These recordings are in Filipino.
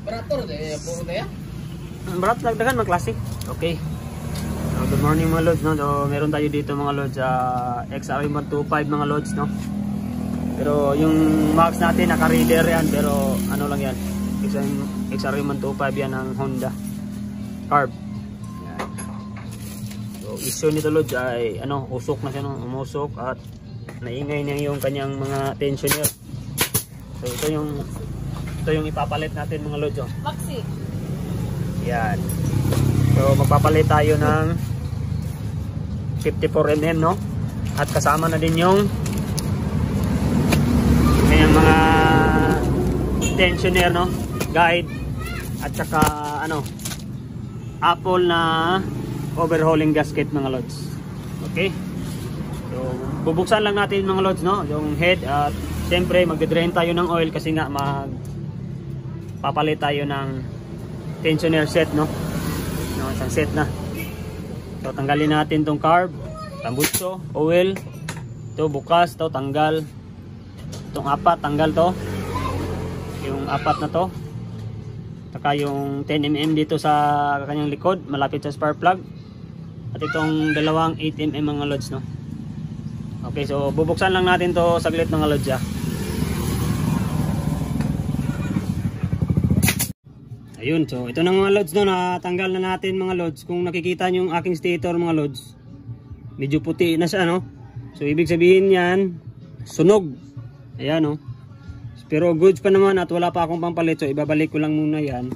Berat dagdagan mag classic. Okay. So, good morning mga lods, no. So, meron tayo dito mga lods XR125 mga lods, no. Pero yung max natin naka-reader yan, pero ano lang yan. XR125 yan ng Honda Carb. Yan. So, issue nito lods ay usok na siya, no. Umusok at naingay niya yung kanyang mga tensioner. So, ito yung ipapalit natin mga lods, oh. Maxi. Yan. So magpapalit tayo ng 54mm, no? At kasama na din yung mga tensioner, no? Guide at saka Apple na overhauling gasket mga lods. Okay? So bubuksan lang natin mga lods, no? Yung head at siyempre magde-drain tayo ng oil kasi nga papalit tayo ng tensioner set, no? Isang set na. So tanggalin natin tong carb, tambutso, oil. Ito bukas, to tanggal. Itong apat tanggal to. Yung apat na to. Saka yung 10mm dito sa kanyang likod, malapit sa spark plug. At itong dalawang 8mm mga lods, no? Okay, so bubuksan lang natin to saglit mga lods, ya. Ayun, so ito na mga lods, no, natanggal na natin mga lods. Kung nakikita nyo yung aking stator mga lods, medyo puti na siya, no. So ibig sabihin yan, sunog. Ayan, no. Pero goods pa naman at wala pa akong pampalit, so ibabalik ko lang muna yan.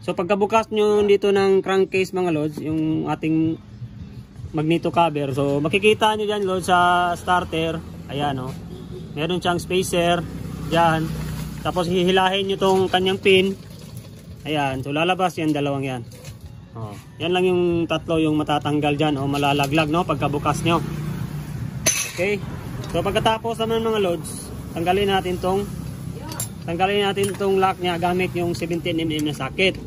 So pagkabukas nyo dito ng crankcase mga lods, yung ating magneto cover, so makikita nyo dyan lods sa starter. Ayan, no. Meron siyang spacer dyan. Tapos hihilahin nyo tong kanyang pin. Ayan, so lalabas yan, dalawang yan. Oh, yan lang yung tatlo yung matatanggal dyan o malalaglag, no, pagkabukas nyo. Okay, so pagkatapos naman mga lods, tanggalin natin tong lock nya gamit yung 17mm na socket.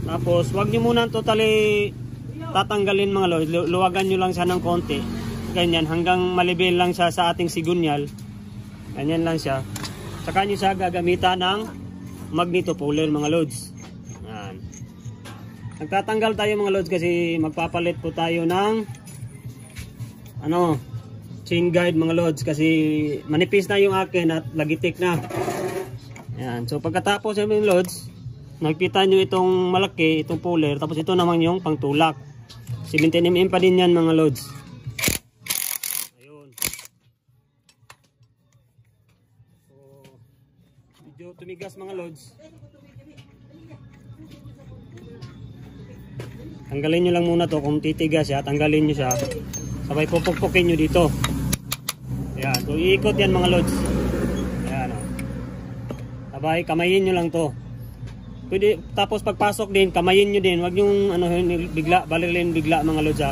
Tapos wag nyo muna totally tatanggalin mga lods, luwagan nyo lang siya ng konti. Ganyan, hanggang malibel lang siya sa ating sigunyal. Ganyan lang siya. Saka nyo siya gagamitan ng magneto puller mga lods. Yan. Nagtatanggal tayo mga lods kasi magpapalit po tayo ng chain guide mga lods kasi manipis na yung akin at lagitik na. Yan. So pagkatapos yung lods, nakikita nyo itong malaki, itong puller, tapos ito naman yung pangtulak. 17mm pa din yan mga lods. Ayun. Medyo tumigas mga lods. Tanggalin nyo lang muna to. Kung titigas siya, tanggalin nyo siya. Sabay pupukpukin nyo dito. Ayan, so iikot yan mga lods. Ayan, o. Sabay kamayin nyo lang to. Pwede, tapos pagpasok din, kamayin nyo din. Huwag yung bigla, balilin bigla mga lods, ha.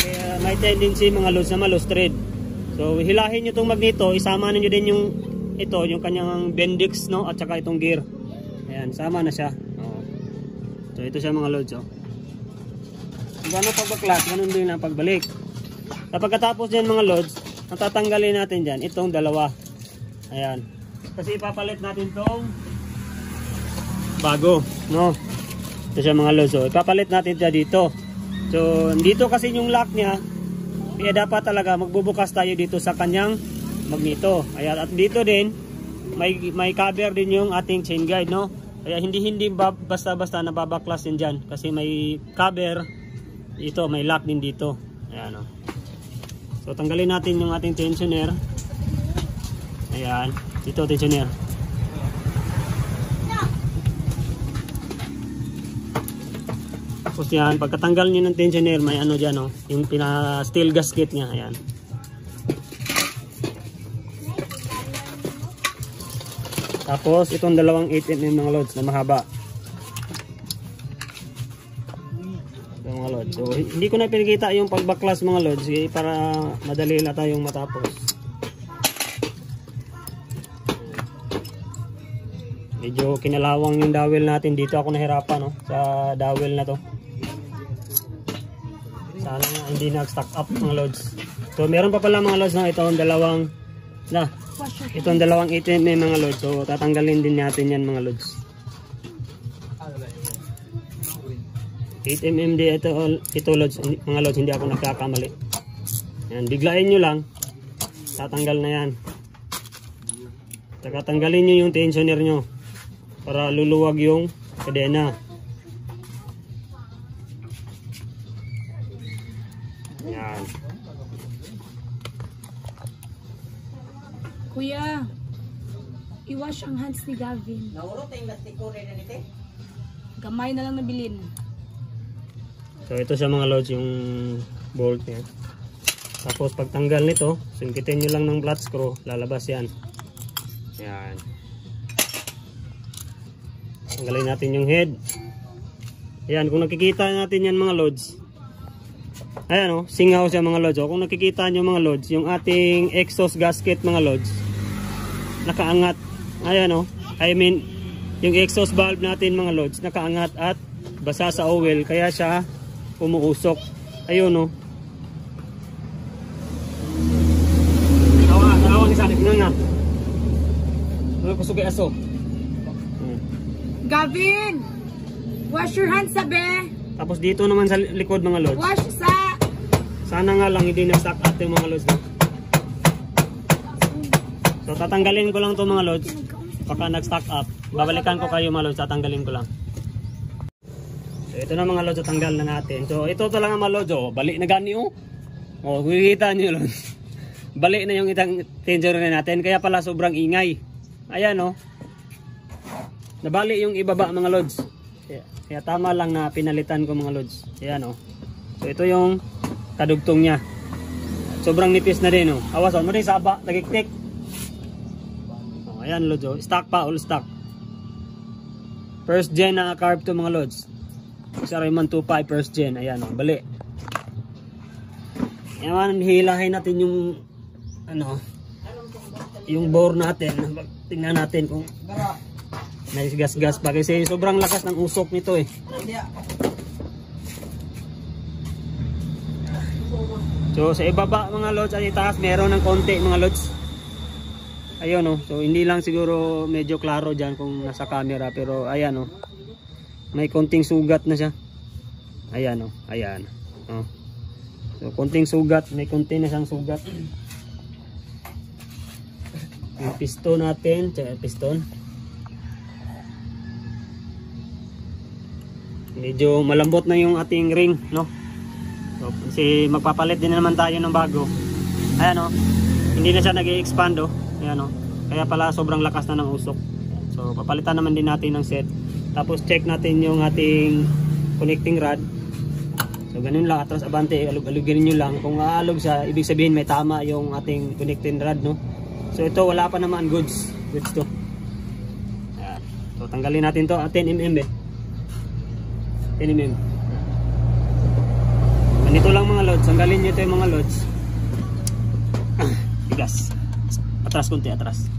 Kaya may tendency mga lods na ma-loose thread. So hilahin nyo itong magneto, isama nyo din yung kanyang bendix, no, at saka itong gear. Ayan, sama na siya. Oo. So ito siya mga lods, oh. Gano'n pagbaklas, gano'n din ang pagbalik. Sa pagkatapos dyan mga lods, natatanggalin natin dyan itong dalawa. Ayan. Kasi ipapalit natin itong bago, no. Ito siya mga lods, oh. Ipapalit natin siya dito. So dito kasi yung lock niya, kaya dapat talaga magbubukas tayo dito sa kanyang magneto. Ayan, at dito din may cover din yung ating chain guide, no. Kaya hindi basta-basta nababaklas din dyan kasi may cover ito, may lock din dito. Ayan, no. So tanggalin natin yung ating tensioner. Ayan, dito tensioner. Tapos yan, pagkatanggal nyo ng tensioner, may dyan, no, yung steel gasket nya. Ayan. Tapos itong dalawang 8mm mga lods na mahaba. Ito mga lods. So hindi ko na pinakita yung pagbaklas mga lods para madali na tayong matapos. Medyo kinalawang yung dowel natin dito. Ako nahirapan, no, sa dowel na to. Sana nga hindi nag-stack up mga lods. So meron pa pala mga lods, no, itong dalawang 8mm mga lods. So tatanggalin din natin yan mga lods. 8mm ito lods, mga lods, hindi ako nagkakamali. Yan, biglain nyo lang, tatanggal na yan. Saka tanggalin nyo yung tensioner nyo para luluwag yung kadena. Yan. Kuya, i-wash ang hands ni Gavin. Naurot na yung lastiko rin na nito. Gamay na lang nabilin. So ito sa mga lods yung bolt niya. Tapos pagtanggal nito, singkitin nyo lang ng flat screw, lalabas yan. Yan. Tanggalin natin yung head. Ayan, kung nakikita natin yan mga lods. Ayan o, singaw siya mga lods. O, kung nakikita nyo mga lods, yung ating exhaust gasket mga lods, nakaangat. Ayan o, I mean, yung exhaust valve natin mga lods, nakaangat at basa sa oil, kaya siya umuusok. Ayun o. Tawa ni Sadik nga nga. Ano ko sugi aso? Gavin! Wash your hands, sabi! Tapos dito naman sa likod mga lods. Wash sa... Sana nga lang hindi na-stack up yung mga lods na. So tatanggalin ko lang to mga lods. Baka nag-stack up. Babalikan ko kayo mga lods, tatanggalin ko lang. So ito na mga lods, tanggal na natin. So ito talaga mga lods, oh, balik na gani oh. Oh, kikita nyo lods. Balik na yung itang tensioner natin, kaya pala sobrang ingay. Ayan oh. Nabali yung ibaba mga lods. Kaya tama lang na pinalitan ko mga lods. Ayan oh. So ito yung kadugtong niya. Sobrang nipis na din oh. Awas oh, mo rin saba, nagiktik. Oh, ayan lods oh. Stock pa, all stock. First gen na carb to mga lods. Isa Raymond 25 first gen. Ayan oh, bali. Ayan, hilahin natin yung ano, yung bore natin. Tingnan natin kung may gas-gas pa kasi sobrang lakas ng usok nito eh. So sa ibaba mga lods at itaas meron ng konti mga lods. Ayun oh. So hindi lang siguro medyo klaro dyan kung nasa camera, pero ayan oh. May konting sugat na siya. Ayan oh. Ayan oh. So konting sugat, may konti na siyang sugat. Yung piston natin, piston. Medyo malambot na yung ating ring, no? So, kasi magpapalit din naman tayo ng bago. Ayan o, hindi na siya nag-i-expand o. Ayan o, kaya pala sobrang lakas na ng usok. So papalitan naman din natin ng set. Tapos check natin yung ating connecting rod. So ganun lang, atras abante, alug-alugin nyo lang. Kung aalog siya, ibig sabihin may tama yung ating connecting rod, no? So ito wala pa naman, goods to. Ayan. So tanggalin natin to, 10mm eh. 10mm. Ganito lang mga lods, tanggalin nyo ito yung mga lods. Bigas. Atras konti, atras.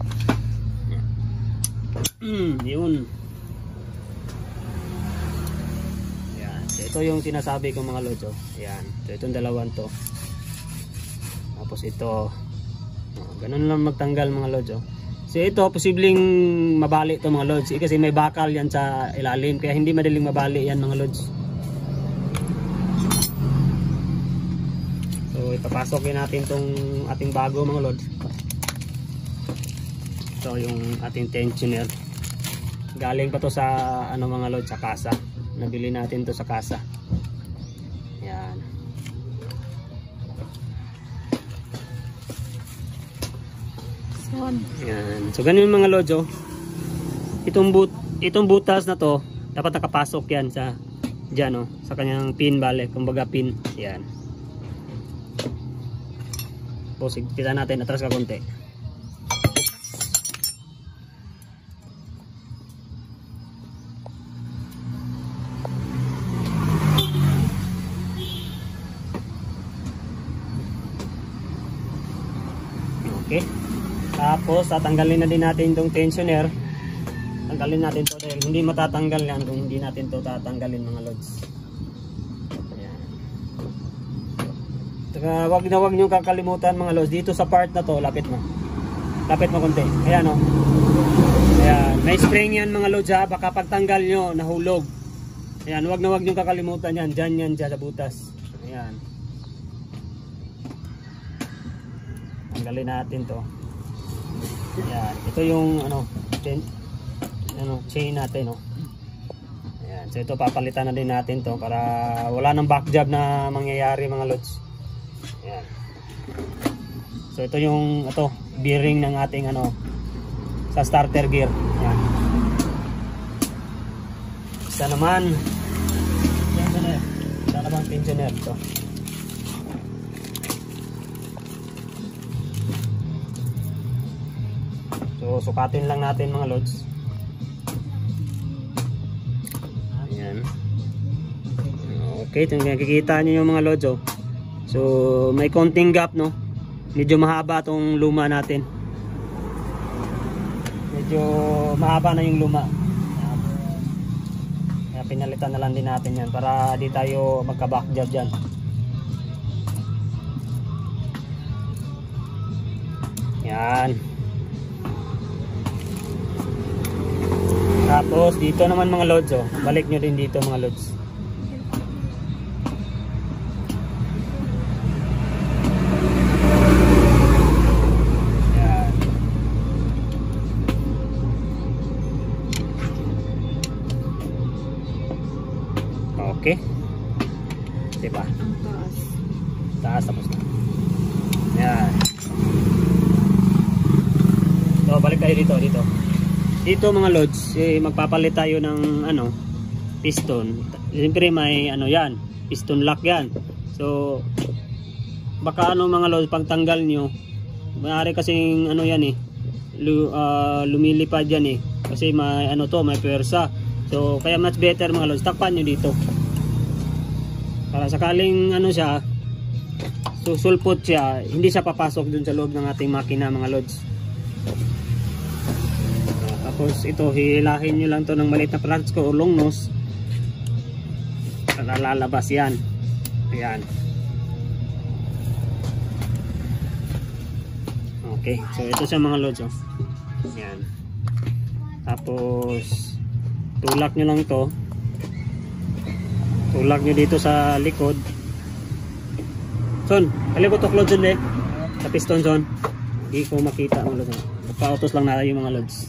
Yun. Ayan. So ito yung sinasabi ko mga lods, oh. Ayan. So itong dalawang to. Tapos ito. Oh, ganun lang magtanggal mga lods, oh. So ito posibleng mabali to mga lods kasi may bakal yan sa ilalim, kaya hindi madaling mabali yan mga lods. So ipapasokin natin tong ating bago mga lods. So yung ating tensioner galing pa to sa ano mga lods, sa kasa. Nabili natin to sa kasa. Yan. Yan. So ganun yung mga lods, oh. Itong butas na to dapat nakapasok yan sa dyan, oh, sa kanyang pin, bale, kumbaga pin. Yan. So kita natin, atras ka konti. Okay. Tapos tatanggalin na din natin itong tensioner. Tanggalin natin to dahil hindi matatanggal yan kung hindi natin to tatanggalin mga lods. Ayan. Saka wag nyo kakalimutan mga lods, dito sa part na to, lapit mo. Lapit mo konti. Ayan o. Ayan. May spring yan mga lods ha. Baka pagtanggal nyo, nahulog. Ayan, wag na wag nyo kakalimutan yan. Dyan yan dyan sa butas. Ayan. Tanggalin natin to. Ayan. Ito yung chain natin. Ayan. So ito papalitan na din natin to para wala nang back job na mangyayari mga lods. Ayan. So ito yung bearing ng ating sa starter gear. Ayan. Isa naman tensioner to. So sukatin lang natin mga lods. Ayan. Okay, ito nakikita nyo yung mga lods. So may konting gap, no? Medyo mahaba tong luma natin. Medyo mahaba na yung luma. Kaya pinalitan na lang din natin yan para di tayo magka-back job dyan. Yan. Tapos dito naman mga lods, balik nyo din dito mga lods. Okay. Diba? Taas tapos na. Yan. So balik tayo dito. Dito mga lods, magpapalit tayo ng piston. Siyempre may yan, piston lock yan. So baka mga lods pag tanggal nyo, maaari kasing yan lumilipad yan kasi may may pwersa. So kaya much better mga lods, takpan nyo dito. Para sakaling siya, susulpot siya, hindi siya papasok dun sa loob ng ating makina mga lods. Tapos ito, hilahin nyo lang to ng maliit na clutch o long nose para lalabas yan. Ayan. Okay, so ito siya mga lods. Ayan. Tapos tulak nyo lang to. Tulak nyo dito sa likod. Son, kalibot to lods ulit. Sa piston, Son. Hindi ko makita mga lods. Pa-autos lang natin yung mga lods.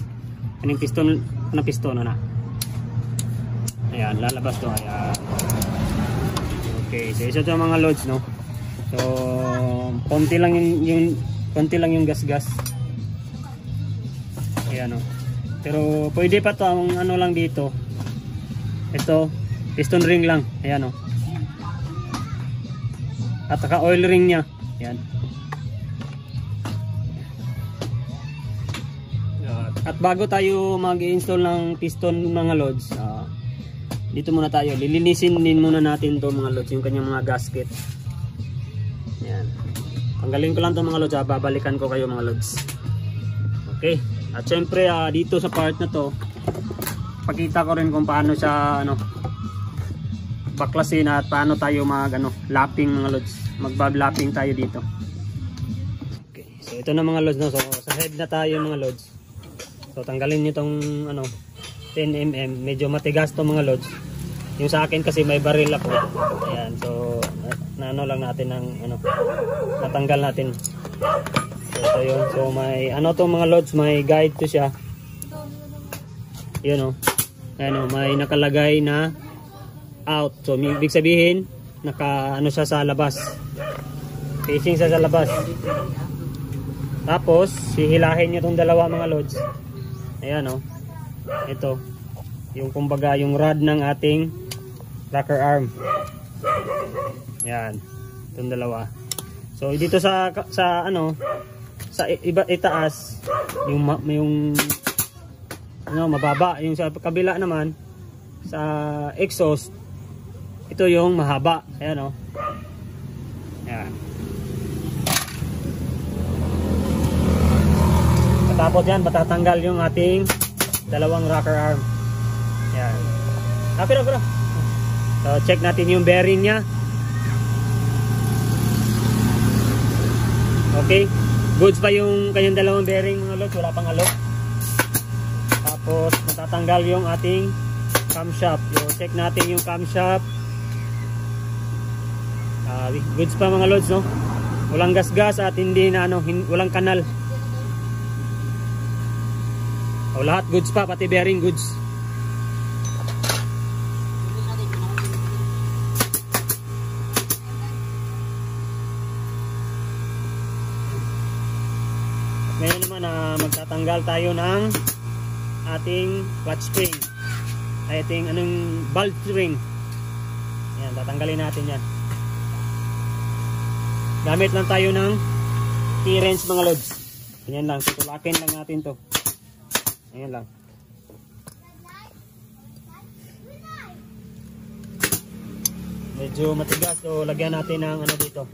Anong piston na. Ayan, lalabas to. Ayan. Okay, so isa to mga lods, no. So konti lang yung gas. Ayan, no. Pero pwede pa to ang lang dito. Ito, piston ring lang. Ayan, at saka oil ring nya. Ayan. At bago tayo mag-install ng piston mga lods, dito muna tayo. Lilinisin din muna natin to mga lods, yung kanyang mga gasket. Ayan. Tanggalin ko lang to mga lods, babalikan ko kayo mga lods. Okay. At syempre dito sa part na to, pakita ko rin kung paano siya baklasin at paano tayo lapping mga lods. Mag-lapping tayo dito. Okay. So ito na mga lods, no. So sa head na tayo mga lods. So tanggalin niyo tong 10mm, medyo matigas to mga lods. Yung sa akin kasi may baril ako. Ayan, so lang natin ng natanggal natin. So yun, so may to mga lods, may guide to siya. Yun may nakalagay na out. So ibig sabihin naka siya sa labas. Facing siya sa labas. Tapos hihilahin niyo tong dalawa mga lods. Ayan ito yung kumbaga yung rod ng ating rocker arm. Ayan, itong dalawa. So dito sa itaas yung mababa, yung sa kabila naman sa exhaust ito yung mahaba. Ayan ayan. Tapos yan, matatanggal yung ating dalawang rocker arm. Yan. Pero. So, check natin yung bearing nya. Okay. Goods pa yung kanyang dalawang bearing mga lods. Wala pang alok. Tapos, matatanggal yung ating camshaft. So, check natin yung camshaft. Goods pa mga lods, no? Walang gas-gas at hindi na walang kanal. O, lahat goods pa, pati bearing goods. Ngayon naman magtatanggal tayo ng ating clutch spring. Ay ating valve spring. Ayan, tatanggalin natin yan. Gamit lang tayo ng key wrench mga lods. Ganyan lang, tutulakin lang natin to. Ayan lang. Medyo matigas, so lagyan natin ng dito.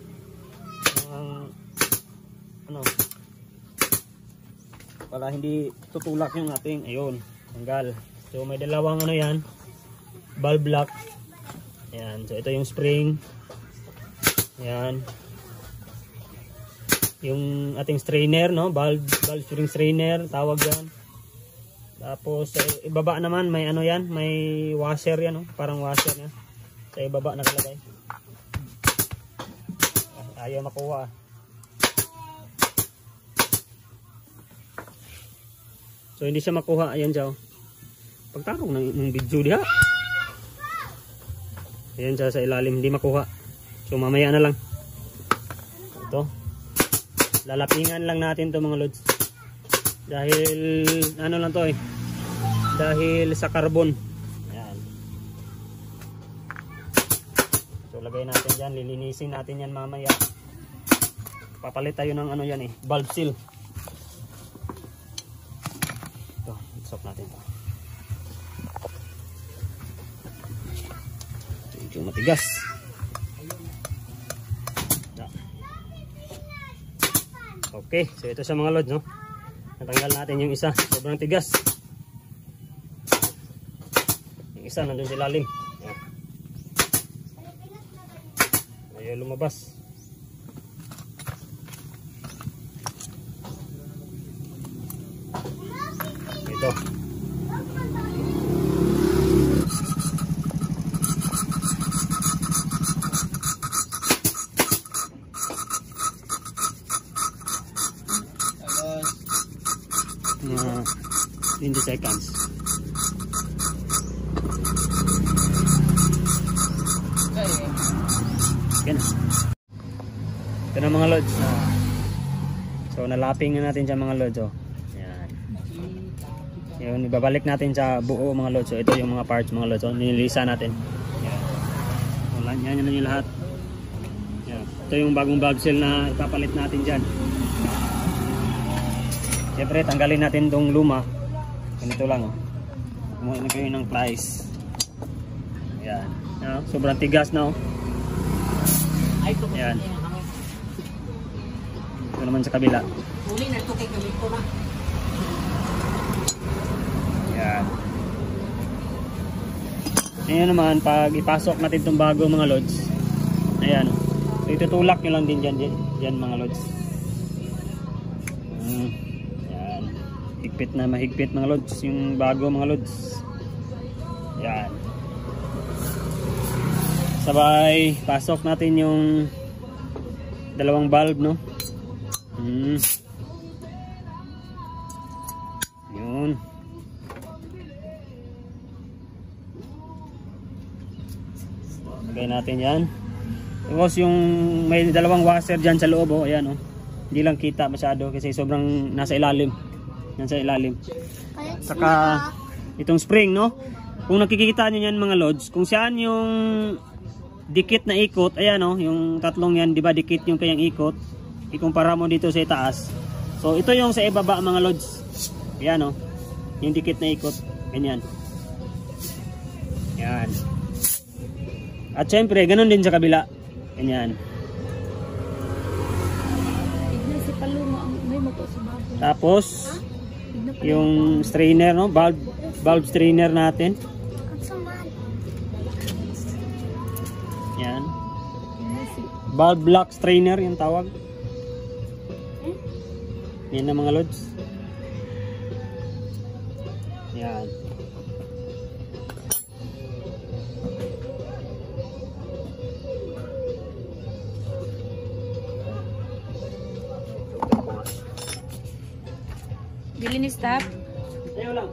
Para hindi tutulak yung ating, ayun, tanggal. So may dalawang yan, valve lock. Ayan, so ito yung spring. Ayan. Yung ating strainer, no? Valve spring strainer, tawag yan. Tapos sa ibaba naman may yan, may washer yan, no? Parang washer yan. Sa ibaba nakalagay. Ayaw makuha. So hindi siya makuha, ayan siya. Pagtarong ng video diha. Ayan siya sa ilalim, hindi makuha. So mamaya na lang. Ito. Lalapingan lang natin to mga lods. Dahil lang to dahil sa carbon. Ayan. So lagay natin diyan, lilinisin natin yan mamaya. Papalit tayo ng valve seal. Stop natin to. Medyo matigas. Okay, so ito sa mga lods, no? Natanggal natin yung isa, sobrang tigas. Yung isa nandun sa ilalim. Ayaw lumabas. Ito. Mga 20 seconds. Okay na. Ito na mga lods. So nalapping na natin siya mga lods. Yun, ibabalik natin sa buo mga lods. So ito yung mga parts mga lods. So nililisa natin. Yan. Yan yung lahat. Yan. Ito yung bagong valve seal na ipapalit natin dyan. Siyempre tanggalin natin itong luma. Ganito lang. Kumuha na kayo ng plies. Yan. Sobrang tigas na. Yan. Ito naman sa kabila. Yan. Ayan naman, pag ipasok natin itong bago mga lods. Ayan. So itutulak nyo lang din dyan mga lods. Yan. Higpit na mahigpit mga lods. Yung bago mga lods. Yan. Sabay, pasok natin yung dalawang valve, no? Yun. Lagay natin yan. Tapos yung may dalawang washer dyan sa loob, ayan, hindi lang kita masyado kasi sobrang nasa ilalim. Nasa ilalim. Saka itong spring, no? Kung nakikita nyo yan mga lods, kung saan yung dikit na ikot, ayan, yung tatlong yan, di ba dikit yung kayang ikot, ikumpara mo dito sa itaas. So ito yung sa ibaba mga lods. Ayan, yung dikit na ikot, ganyan. Yan. At syempre, ganun din sa kabila. Ganyan. Tapos, yung strainer, no? Valve strainer natin. Yan. Valve block strainer yung tawag. Yan na mga lods. Yan. Bili ni staff. Ayaw lang.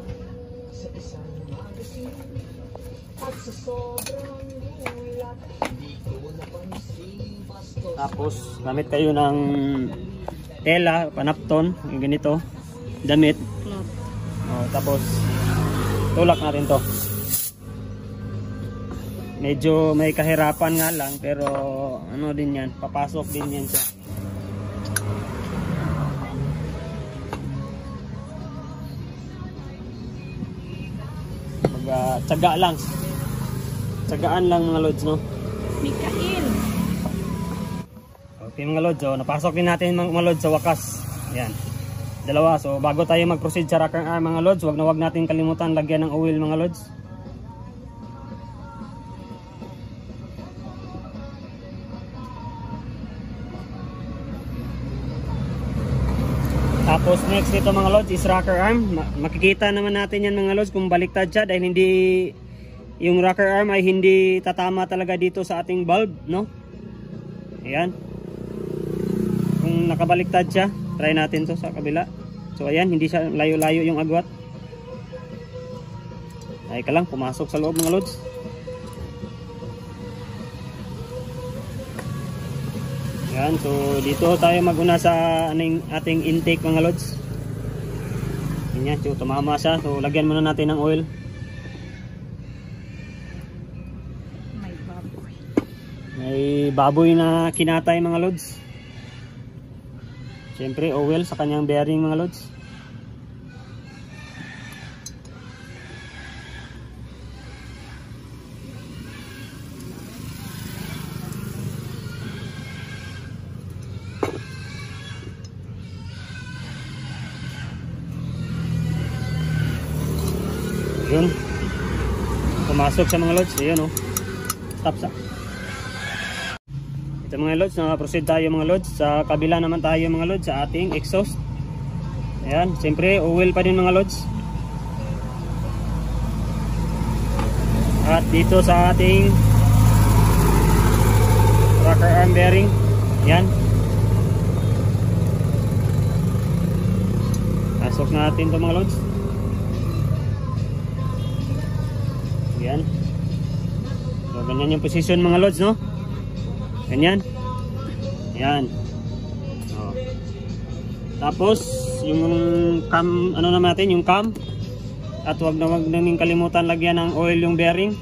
Tapos gamit kayo ng tela, panapton, yung ganito, damit. Tapos tulak natin to. Medyo may kahirapan nga lang, pero ano din yan, papasok din yan siya. Tsaga lang. Tsagaan lang mga lods, no? Mikael. Okay mga lods, so napasok din natin mga lods sa wakas. Yan. Dalawa. So bago tayo mag-proceed sa rocker arm mga lods, wag natin kalimutan lagyan ng oil mga lods. Tapos next nito mga lods is rocker arm. Makikita naman natin yan mga lods kung baliktad siya, dahil hindi yung rocker arm ay hindi tatama talaga dito sa ating bulb, no? Ayan. Kung nakabaliktad siya, try natin to sa kabila. So ayan, hindi siya layo-layo yung agwat. Ay ka lang, pumasok sa loob mga lods. Yan, so dito tayo maguna sa ating intake mga lods. Yan, so tumama siya. So lagyan muna natin ng oil. May baboy na kinatay mga lods. Siyempre oil sa kanyang bearing mga lods. Yun, pumasok sa mga lods. Ayun, oh. Stop sa ito mga lods. Proceed tayo mga lods. Sa kabila naman tayo mga lods sa ating exhaust. Ayan, siyempre oil pa din mga lods. At dito sa ating rocker arm bearing, yan, pasok natin ito mga lods. Yan. So ganyan yung position mga lods, no? Ganyan. Yan. Oh. Tapos yung cam, ano naman natin, yung cam. At wag namin kalimutan lagyan ng oil yung bearing.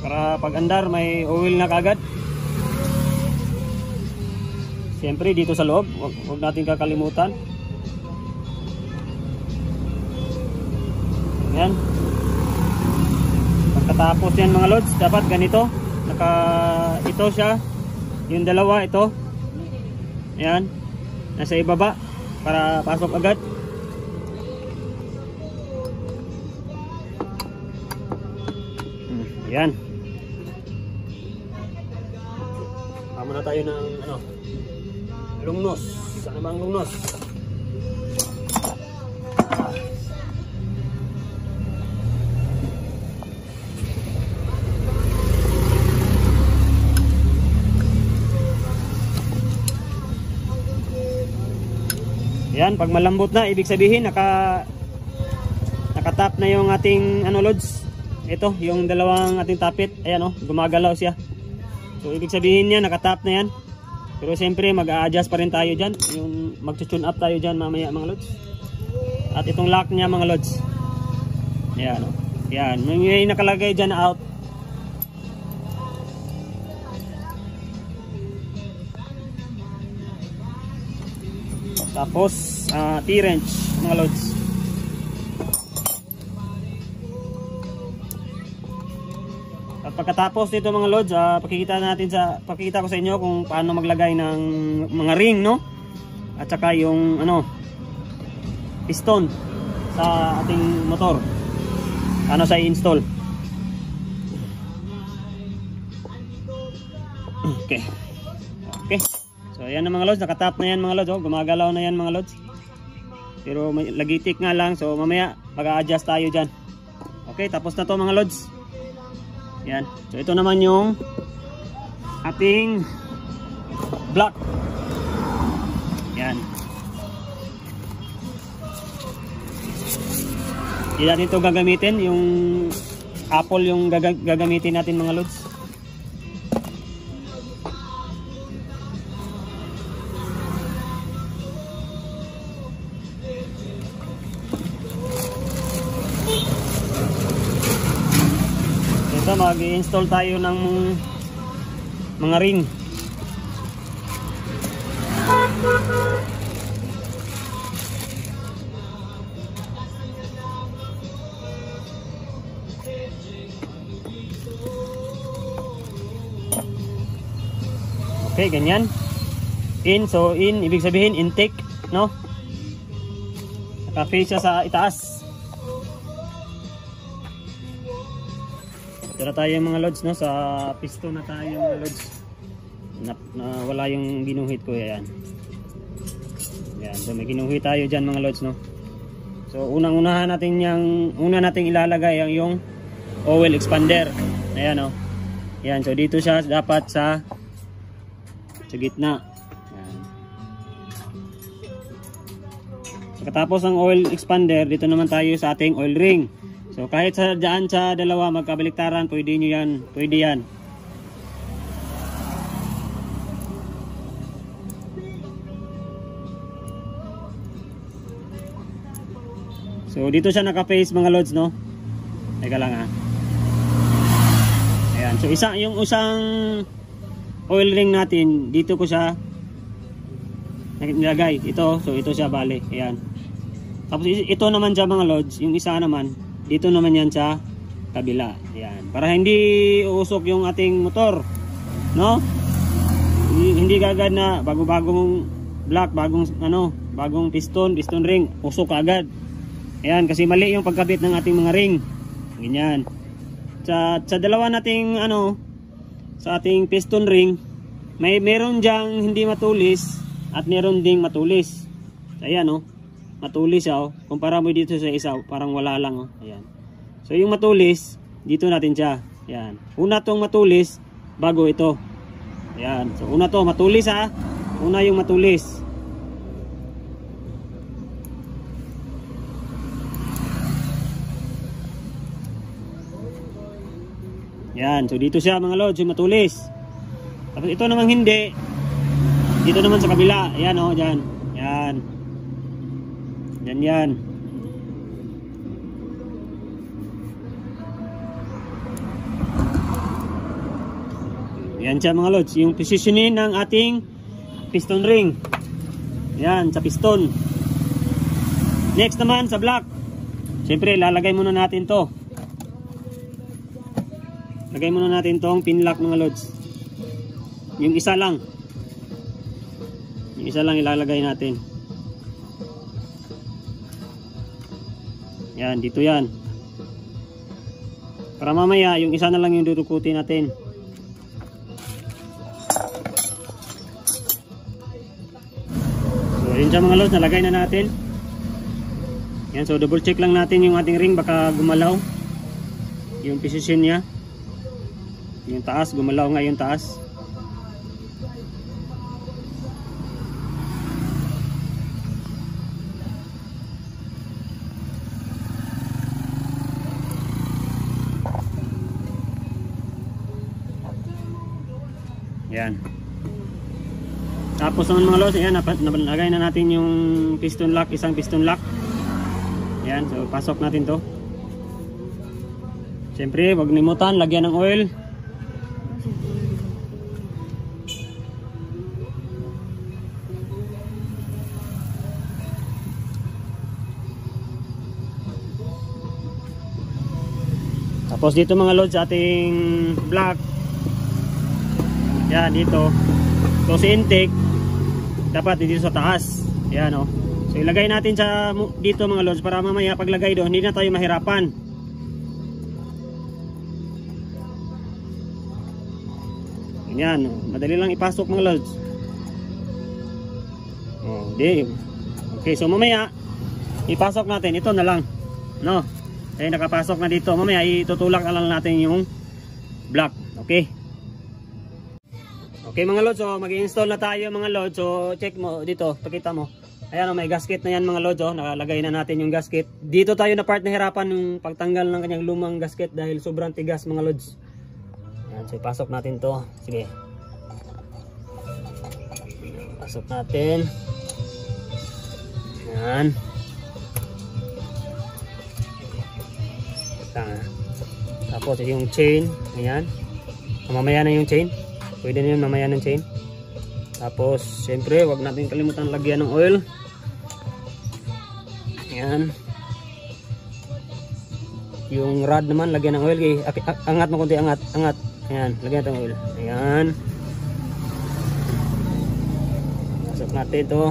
Para pag andar may oil na kagad. Siyempre dito sa loob, wag natin kakalimutan. Yan. Pagkatapos yan mga lods, dapat ganito. Ito siya. Yung dalawa ito. Yan. Nasa ibaba para pasok agad. Yan. Tama na tayo ng lungnos. Saan naman ang lungnos? Yan, pag malambot na, ibig sabihin nakatap na yung ating lods. Ito, yung dalawang ating tapit. Ayan, oh, gumagalaw siya. So ibig sabihin niya nakatap na yan. Pero siyempre mag-a-adjust pa rin tayo dyan. Yung mag-tune up tayo dyan mamaya mga lods. At itong lock niya mga lods. Ayan, oh. Yan, may nakalagay dyan na out. Tapos T-wrench mga lods. At pagkatapos nito mga lods, pakikita ko sa inyo kung paano maglagay ng mga ring, no? At saka yung piston sa ating motor. Ano sa i-install. Okay. Okay. So ayan na mga lods, nakatap na yan mga lods, oh. Gumagalaw na yan mga lods. Pero may lagitik nga lang, so mamaya mag-a-adjust tayo dyan. Okay, tapos na to mga lods. Yan, so ito naman yung ating block. Yan. Hindi natin ito gagamitin. Yung apple yung gagamitin natin mga lods. Ito mag-i-install tayo ng mga ring. Okay, ganyan. So in, ibig sabihin intake, no? Naka-face siya sa itaas. Ito na tayo mga lods, no? Sa piston na tayo mga lods. Wala yung ginuhit ko, yan. Yan, so may ginuhit tayo dyan mga lods, no? So unang-unahan natin una nating ilalagay yung oil expander. Ayan, no? Yan, so dito siya dapat sa gitna. Yan. Pagkatapos ng oil expander, dito naman tayo sa ating oil ring. So kahit dyan sa dalawa magkabaliktaran, pwede nyo yan. Pwede yan. So dito siya naka-face mga lods, no? Teka lang ha. Ayan. So yung isang oil ring natin, dito ko siya nilagay. Ito, so ito siya bale. Ayan. Tapos ito naman dyan mga lods, yung isa naman, dito naman yan sa kabila. Ayan. Para hindi uusok yung ating motor. No? Hindi agad na bagong block, bagong piston ring, usok agad. Ayan, kasi mali yung pagkabit ng ating mga ring. Ganyan. Sa dalawa nating sa ating piston ring, meron diyang hindi matulis at meron ding matulis. Ayan, oh. Matulis siya, oh. Kumpara mo dito sa isa, parang wala lang, oh. Ayan. So yung matulis, dito natin siya. Ayan. Una tong matulis bago ito. Ayan. So una to matulis, ha. Una yung matulis. Yan, so dito siya mga lods, yung matulis. Tapos ito namang hindi. Dito naman sa kabila. Ayan, oh, dyan. Yan. Yan. Yan siya mga lods, yung positioning ng ating piston ring. Yan, sa piston. Next naman sa block. Siyempre, lalagay muna natin to. Lagay muna natin tong pin lock mga lods. Yung isa lang. Yung isa lang ilalagay natin. Yan, dito yan. Para mamaya, yung isa na lang yung dudukutin natin. So, yun siya mga lods, nalagay na natin. Yan, so double check lang natin yung ating ring, baka gumalaw yung position niya. Yung taas, gumalaw nga yung taas. Yan. Tapos naman mga lods, ayan, nalagay na natin yung piston lock, isang piston lock. Yan, so pasok natin to. Siyempre, wag limutan, lagyan ng oil. Tapos dito mga lods sa ating block. Yan dito. So si intake dapat dito sa taas. Yan, oh. So ilagay natin sa dito mga lods para mamaya paglagay doon hindi na tayo mahirapan. Yan, madali lang ipasok mga lods. Oh, di. Okay, so mamaya ipasok natin ito na lang. No. Ay nakapasok na dito. Mamaya itutulak na lang natin yung block. Okay. Okay mga lods, so mag-i-install na tayo mga lods. So check mo dito, pakita mo. Ayan, may gasket na yan mga lods. Nakalagay na natin yung gasket. Dito tayo na part na hirapan yung pagtanggal ng kanyang lumang gasket dahil sobrang tigas mga lods. Ayan, so pasok natin to. Sige. Pasok natin. Ayan. Tapos yung chain. Ayan. Mamaya na yung chain. Pwede na yun mamaya ng chain. Tapos syempre wag natin kalimutan lagyan ng oil. Ayan. Yung rod naman lagyan ng oil. Angat mo konti, angat. Ayan, lagyan natin ng oil. Ayan. Pasok natin ito.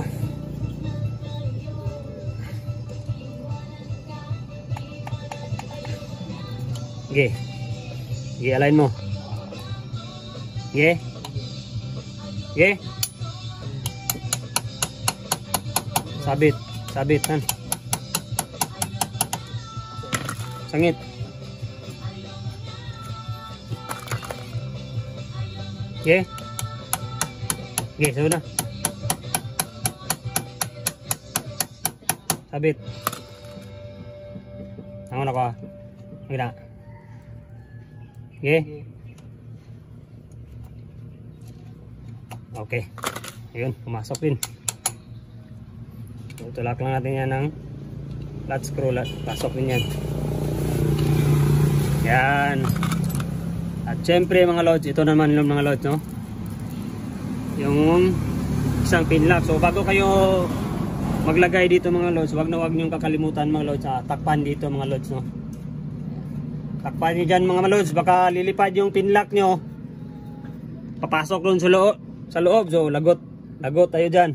Okay. Okay, align mo. Okay. Okay. Sabit kan. Sangit. Okay. Okay, sudah. Sabit. Tama na ko. Maganda. Okay. Okay. Ayun, pumasok din. Tulak lang natin yan ng flat screw. Pasok din yan. Yan. At syempre mga lods, ito naman yung mga lods, no? Yung isang pin lock. So bago kayo maglagay dito mga lods, wag niyong kakalimutan mga lods, takpan dito mga lods, no? Takpan nyo dyan mga lods, baka lilipad yung pin lock nyo. Papasok dun sa loob, so lagot tayo dyan.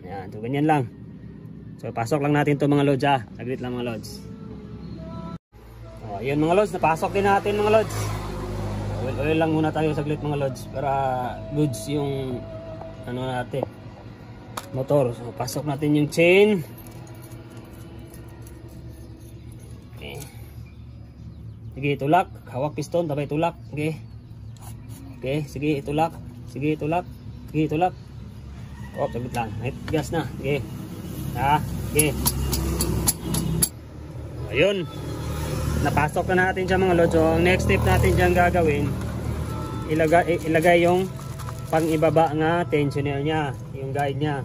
Ayan, so ganyan lang. So pasok lang natin to mga lods, saglit lang mga lods. Yun mga lods, napasok din natin mga lods. Oil lang muna tayo saglit mga lods para goods yung ano natin, motor. So pasok natin yung chain. Okay. Sige, tulak, hawak piston, tabay tulak. Okay. Okay, sige, itulak. Sige, tulak. Sige, tulak. Oh, saglit lang. Gas na. Okay. Okay. Ayun. Napasok na natin siya mga lods. So, ang next step natin dyan gagawin, ilagay yung pang-ibaba nga tensioner niya, yung guide niya.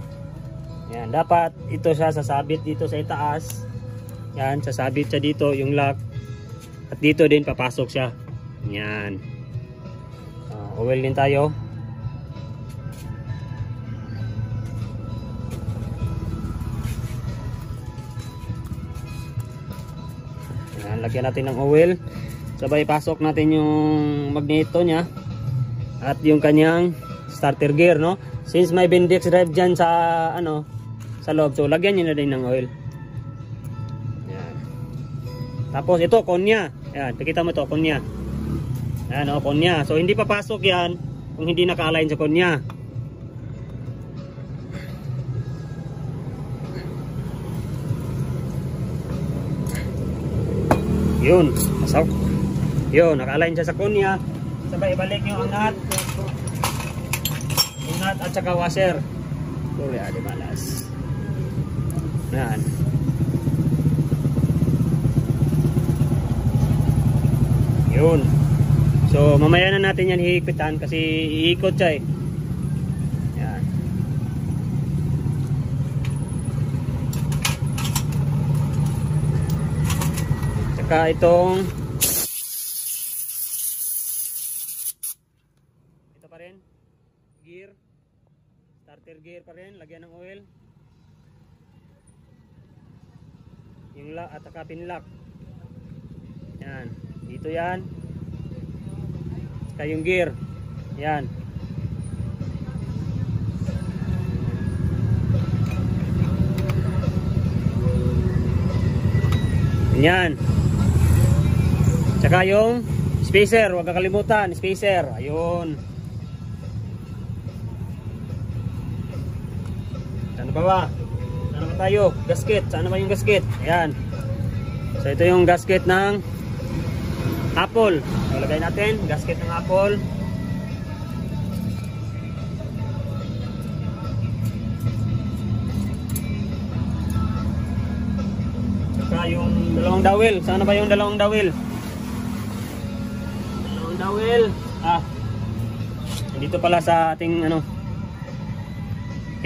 Yan, dapat ito siya sasabit dito sa itaas. Yan, sasabit siya dito yung lock. At dito din papasok siya. Yan. Oil din tayo. Yan, lagyan natin ng oil. Sabay pasok natin yung magneto niya at yung kanyang starter gear, no? Since may Bendix drive dyan sa sa loob, so lagyan niyo na din ng oil. Yan. Tapos ito konya. Ayan, pakita mo ito, konya. Ayan, konya. So hindi papasok yan kung hindi naka-align sa konya. Yun, pasok. Yun, naka-align siya sa konya. Sabay ibalik nyo ang nut. Yung nut at saka washer. Sorry, di balas. Ayan. Yun. So mamaya na natin yan hihigpitan kasi iikot siya eh. Yan. Tsaka itong ito pa rin, gear, starter gear pa rin, lagyan ng oil. Yung lock at saka pin lock. Yan, dito yan. Tsaka yung gear. Yan. Yan. Tsaka yung spacer, huwag kakalimutan, spacer. Ayun. Saan ba ba? Saan ba tayo? Gasket. Saan ba yung gasket? Ayan. So ito yung gasket ng Apple. Ilagay natin gasket ng Apple. yung dalawang dowel. Sana ba yung dalawang dowel? Dalawang dowel. Dito pala sa ating ano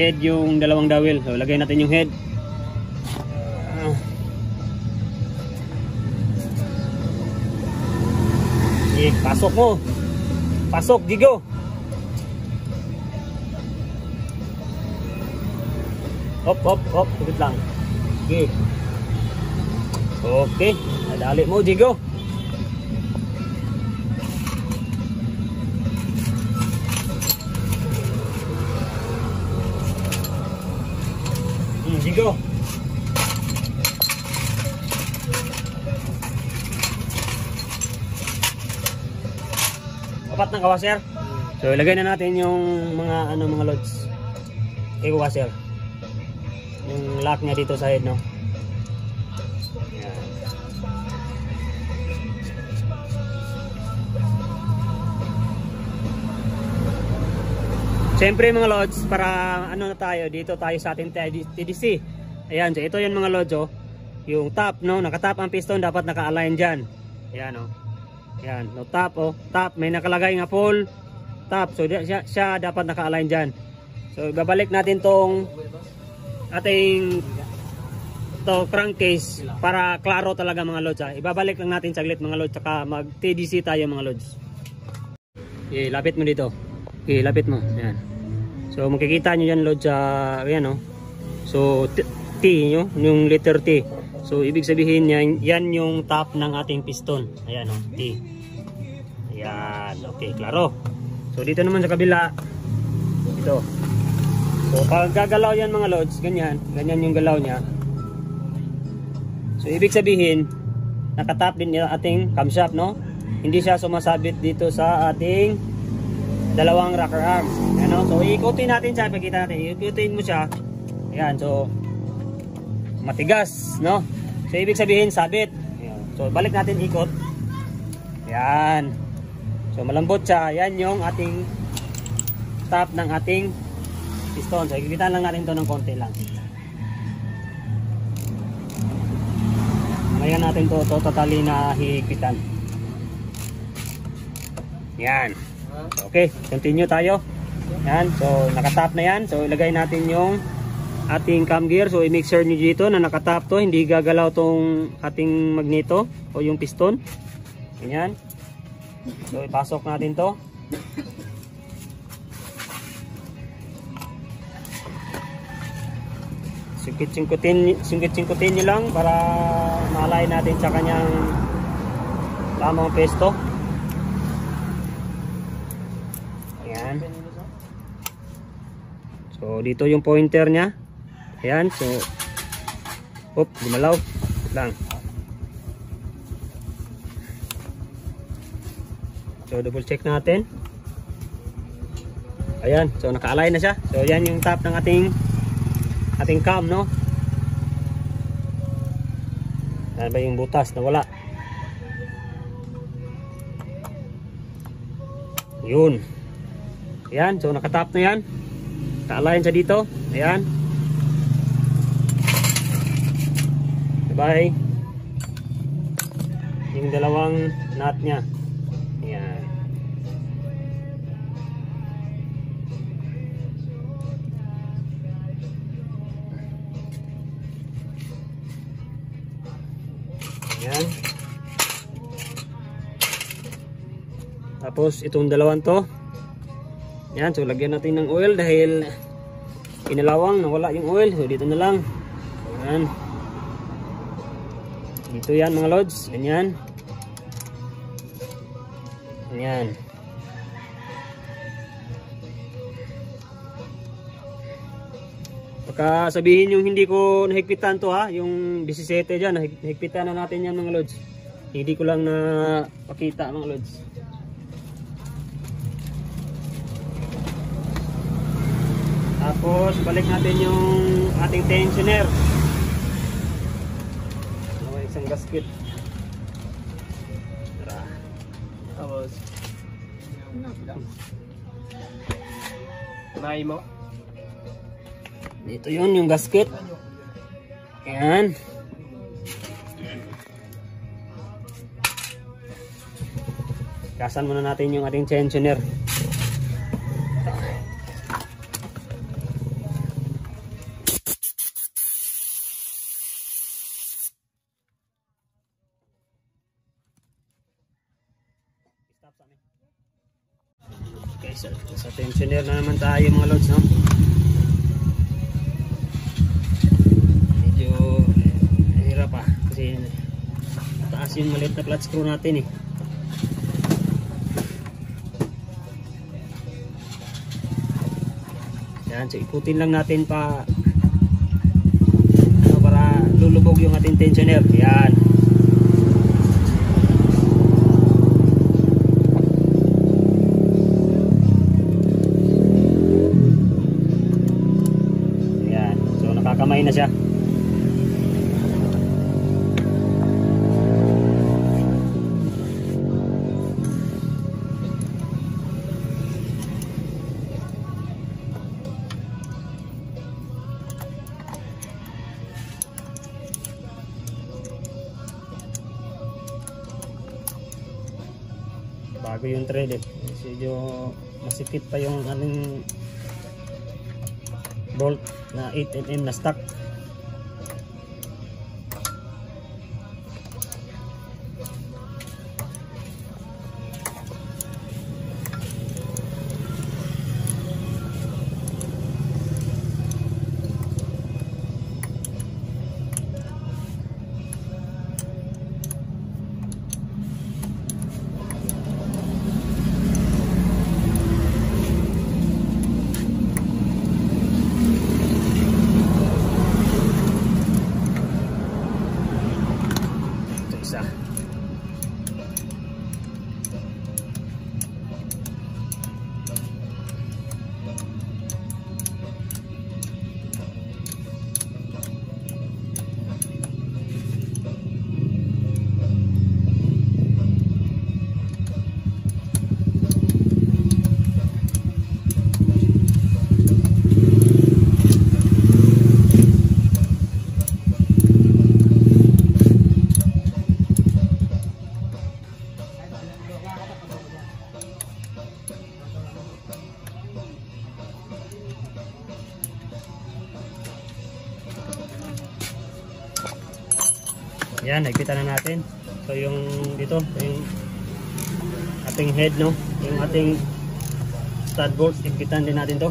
head yung dalawang dowel. So lagay natin yung head. Pasok mo. Pasok, Digo. Hop, tugit lang. Okay. Okay, nadali mo, Digo. Digo. Apat ng kawaser. So ilagay na natin yung mga loads. Okay, kawaser. Yung lock niya dito sa head, no. Yan. Siyempre mga loads, para ano na tayo, dito tayo sa ating TDC. Ayan, so ito yung mga loads, oh. Yung top, no, nakatap ang piston, dapat naka-align dyan. Ayan, oh. Yan, no, top, oh, top, may nakalagay nga full top, so siya dapat naka-align dyan. So babalik natin tong ating crankcase para klaro talaga mga loads, ha. Ibabalik lang natin saglit mga loads, saka mag TDC tayo mga loads. Okay, lapit mo dito. Okay, lapit mo. Yan. So makikita nyo yan loads, ayan, oh. So T, yung letter T. So ibig sabihin yan yung top ng ating piston. Ayan, oh, T. Ayan, okay, klaro. So dito naman sa kabila, ito. So pag gagalaw yan mga loads, ganyan yung galaw niya. So ibig sabihin, nakatap din yung ating camshaft, no? Hindi siya sumasabit dito sa ating dalawang rocker arms. Ayan, no? So iikutin natin siya, pakita natin. Iikutin mo siya. Ayan, so matigas, no? So ibig sabihin sabit. Ayan. So balik natin ikot. Ayan. So malambot siya. Yan yung ating top ng ating piston. So ikikitan lang natin ito ng konti lang. Ngayon natin to totally na higpitan. Yan. Okay, continue tayo. Yan. So nakatap na yan. So ilagay natin yung ating cam gear. So i-make sure nyo dito na nakatap to, hindi gagalaw tong ating magneto o yung piston. Ganyan. So ipasok natin to. Singkit-singkutin nyo lang para maalay natin sa kanyang tamang pesto. Ayan. So dito yung pointer nya. Ayan, so gumalaw lang. So double check natin. Ayan, so naka-align na siya. So yan yung top ng ating cam, no? Yan ba yung butas na wala? Yun. Ayan, so nakatap na yan. Naka-align siya dito. Ayan. Bye. Yung dalawang nut nya. Ayan. Ayan. Tapos itong dalawang to. Ayan, so lagyan natin ng oil dahil inalawang nawala yung oil. So dito na lang. Ayan. Dito yan mga loads, ganyan. Ganyan. Baka sabihin yung hindi ko nahigpitan to, ha, yung 17 dyan, nahigpitan na natin yan mga loads. Hindi ko lang na pakita mga loads. Tapos balik natin yung ating tensioner. Isang gasket. Tara. Tapos may mo. Dito yun yung gasket. Ayan. Kasan muna natin yung ating tensioner. Okay, sa tensioner na naman tayo mga lods, no? Medyo hirap pa kasi taas yung maliit na clutch screw natin eh. Yan, so ikutin lang natin pa ano, para lulubog yung ating tensioner. Yan. Yan. So nakakamay na siya. Bago yung thread eh. Medyo masikip pa yung ating bolt na 8mm na stock. Isa. Yan, nagpitan na natin. So yung dito, yung ating head, no, yung ating stud bolt, nagpitan din natin to.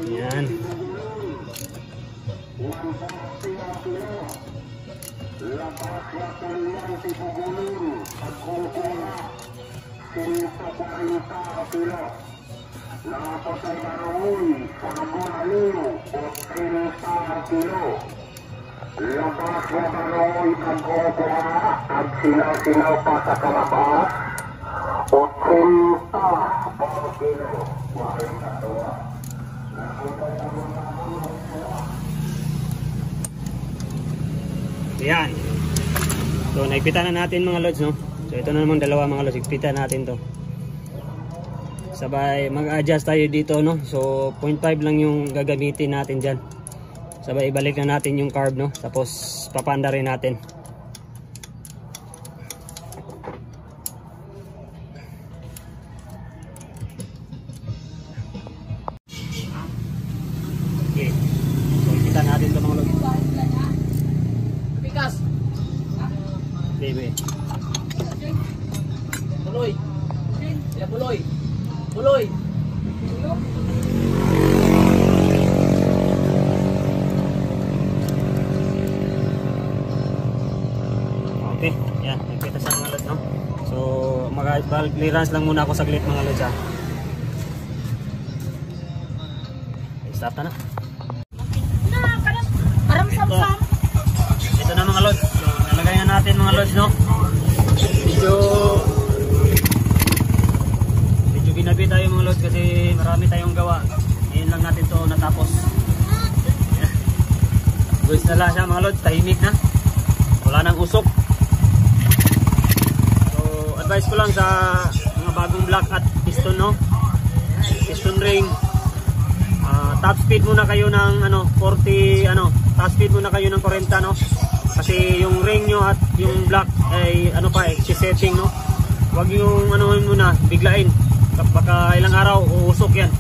Yan. Napasay Baroy, Pagulalo, Otrisa Kilo. Labas na Baroy, Pagkukuha, at silaw-silaw pa sa kalabas. Otrisa Kilo. Yan. So naigpitan na natin mga lods, no. So ito na naman dalawa mga lods, igpitan natin to. Sabay mag-adjust tayo dito, no. So 0.5 lang yung gagamitin natin diyan. Sabay ibalik na natin yung carb, no. Tapos papanda rin natin. Okay. So kita natin to mga lods. Pikas. Baby. Buloy. Ya buloy. Buloy. Okay, yan, nagkita sa mga lods, no. So mag-valve clearance lang muna ako saglit mga lods, ha. Stop na. Parang samsam. Ito na mga lods. So nalagay na natin mga lods, no. Medyo binabi tayo mga lods kasi marami tayong gawa. Ngayon lang natin to natapos. Guys na lang siya mga lods, tahimik na. Wala nang usok. So advice ko lang sa mga bagong block at piston, no. Piston ring, top speed muna kayo ng ano 40 ano, top speed muna kayo ng 40 no. Kasi yung ring nyo at yung block ay ano pa setting no. Huwag yung ano muna biglain. Baka ilang araw uusok yan.